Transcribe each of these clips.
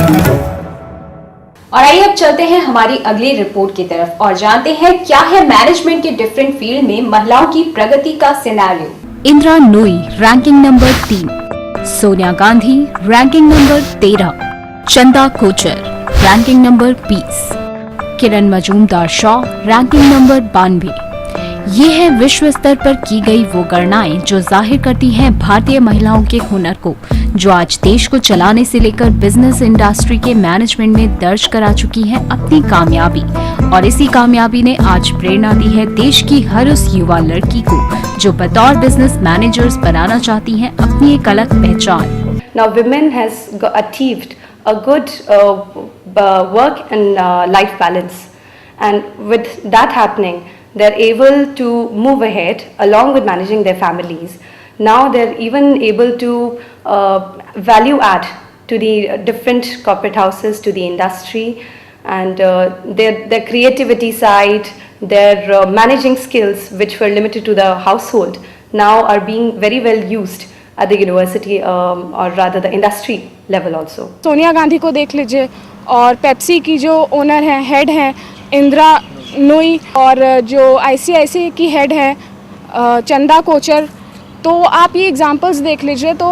और आइए अब चलते हैं हमारी अगली रिपोर्ट की तरफ और जानते हैं क्या है मैनेजमेंट के डिफरेंट फील्ड में महिलाओं की प्रगति का scenario. Indira Nooyi ranking number 3, Sonia Gandhi ranking number 13, Chanda Kochhar ranking number 20, किरण मजूमदार शॉ रैंकिंग नंबर 92। ये है विश्व स्तर पर की गई वो गणनाएं जो जाहिर करती हैं भारतीय महिलाओं के हुनर को, जो आज देश को चलाने से लेकर बिजनेस इंडस्ट्री के मैनेजमेंट में दर्ज करा चुकी हैं अपनी कामयाबी। और इसी कामयाबी ने आज प्रेरणा दी है देश की हर उस युवा लड़की को जो बतौर बिजनेस मैनेजर्स बनाना चाहती हैं अपनी एक अलग पहचान। Now women has achieved a good work and life balance, and with that happening they're able to move ahead along with managing their families. Now they're even able to value add to the different corporate houses, to the industry, and their creativity side, their managing skills which were limited to the household now are being very well used at the university or rather the industry level also. Sonia Gandhi को देख लीजिए और Pepsi की जो owner हैं, head हैं इंदिरा नूई, और जो आईसीआईसीआई की हेड है चंदा कोचर। तो आप ये एग्जांपल्स देख लीजिए तो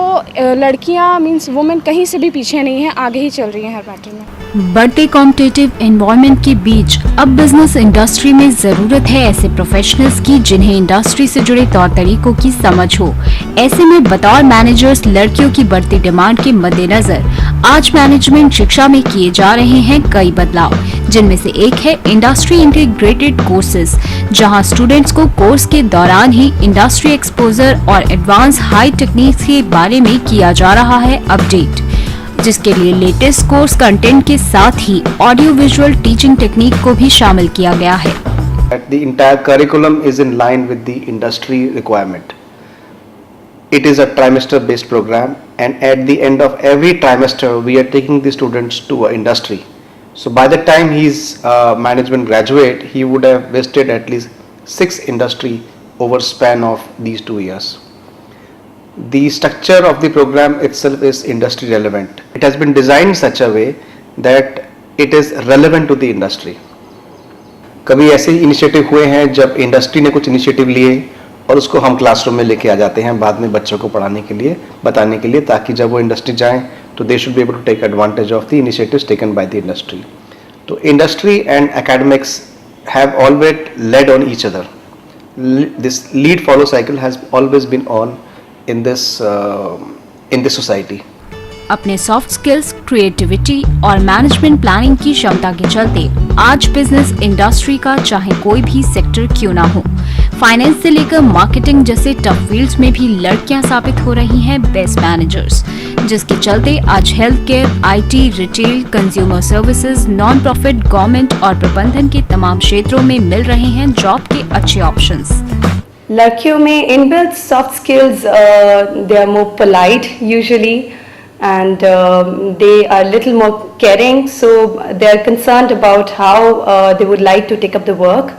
लड़कियां मींस वुमेन कहीं से भी पीछे नहीं है, आगे ही चल रही हैं हर मैटर में। बढ़ते कॉम्पिटिटिव एनवायरनमेंट के बीच अब बिजनेस इंडस्ट्री में जरूरत है ऐसे प्रोफेशनल्स की जिन्हें इंडस्ट्री से जुड़े तौर तरीकों की समझ हो। ऐसे में बतौर मैनेजर्स लड़कियों की बढ़ती डिमांड के मद्देनजर आज मैनेजमेंट शिक्षा में किए जा रहे हैं कई बदलाव, जिनमें से एक है इंडस्ट्री इंटीग्रेटेड कोर्सेज, जहां स्टूडेंट्स को कोर्स के दौरान ही इंडस्ट्री एक्सपोजर और एडवांस हाई टेक्निक्स के बारे में किया जा रहा है अपडेट, जिसके लिए लेटेस्ट कोर्स कंटेंट के साथ ही ऑडियो विजुअल टीचिंग टेक्निक को भी शामिल किया गया है। The entire curriculum is in line with the industry requirement. It is a trimester based program, and at the end of every trimester we are taking the students to a industry. So by the time he's management graduate, he would have visited at least 6 industry over span of these 2 years. The structure of the program itself is industry relevant. It has been designed such a way that it is relevant to the industry. कभी ऐसे initiative हुए हैं जब industry ने कुछ initiative लिए और उसको हम क्लासरूम में लेके आ जाते हैं बाद में बच्चों को पढ़ाने के लिए, बताने के लिए, ताकि जब वो इंडस्ट्री जाएं तो they should be able to take advantage of the initiatives taken by the industry. तो industry and academics have always led on each other. This lead follow cycle has always been on in this society. अपने soft skills, creativity और management planning की क्षमता के चलते आज business industry का चाहे कोई भी सेक्टर क्यों ना हो, फाइनेंस से लेकर मार्केटिंग जैसे टफ फील्ड्स में भी लड़कियां साबित हो रही हैं बेस्ट मैनेजर्स, जिसके चलते आज health care, IT, retail, consumer services, non profit, government और प्रबंधन के तमाम क्षेत्रों में मिल रहे हैं जॉब के अच्छे ऑप्शंस। लड़कियों में inbuilt soft skills, they are more polite usually, and they are little more caring, so they are concerned about how they would like to take up the work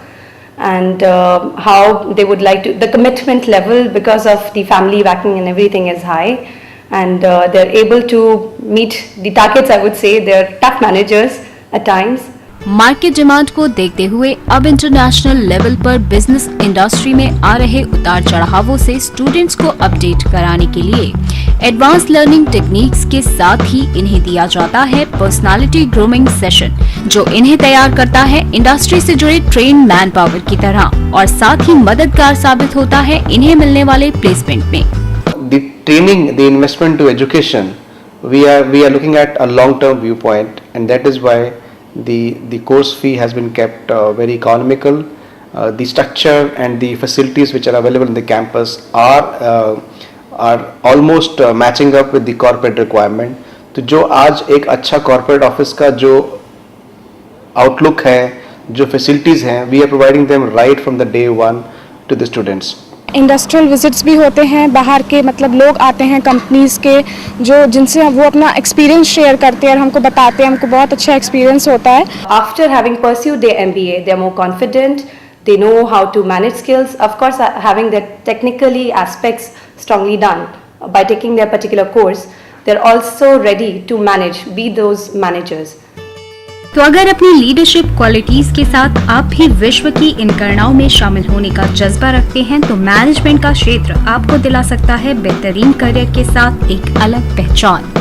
and how they would like to, the commitment level because of the family backing and everything is high, and they're able to meet the targets. I would say they're tough managers at times. Market demand को देखते हुए अब international level पर business industry में आ रहे उतार चढ़ावों से students को अपडेट कराने के लिए एडवांस लर्निंग टेक्निक्स के साथ ही इन्हें दिया जाता है पर्सनालिटी ग्रूमिंग सेशन, जो इन्हें तैयार करता है इंडस्ट्री से जुड़े ट्रेन मैन पावर की तरह और साथ ही मददगार साबित होता है इन्हें मिलने वाले प्लेसमेंट में। The training, the investment to education, we are looking at a long-term viewpoint, and that is why the course fee has been kept very economical. The structure and the facilities which are available in the campus are almost matching up with the corporate requirement. तो जो आज एक अच्छा corporate office का जो outlook है, जो facilities हैं, we are providing them right from the day one to the students. Industrial visits भी होते हैं बाहर के, मतलब लोग आते हैं कंपनीज के जो जिनसे वो अपना एक्सपीरियंस शेयर करते हैं और हमको बताते हैं, हमको बहुत अच्छा एक्सपीरियंस होता है। After having pursued their MBA, they are more confident, they know how to manage skills, of course having their technically aspects strongly done by taking their particular course, they're also ready to manage, be those managers. तो अगर अपनी leadership qualities के साथ आप भी विश्व की इन गणनाओं में शामिल होने का जज्बा रखते हैं तो मैनेजमेंट का क्षेत्र आपको दिला सकता है बेहतरीन करियर के साथ एक अलग पहचान।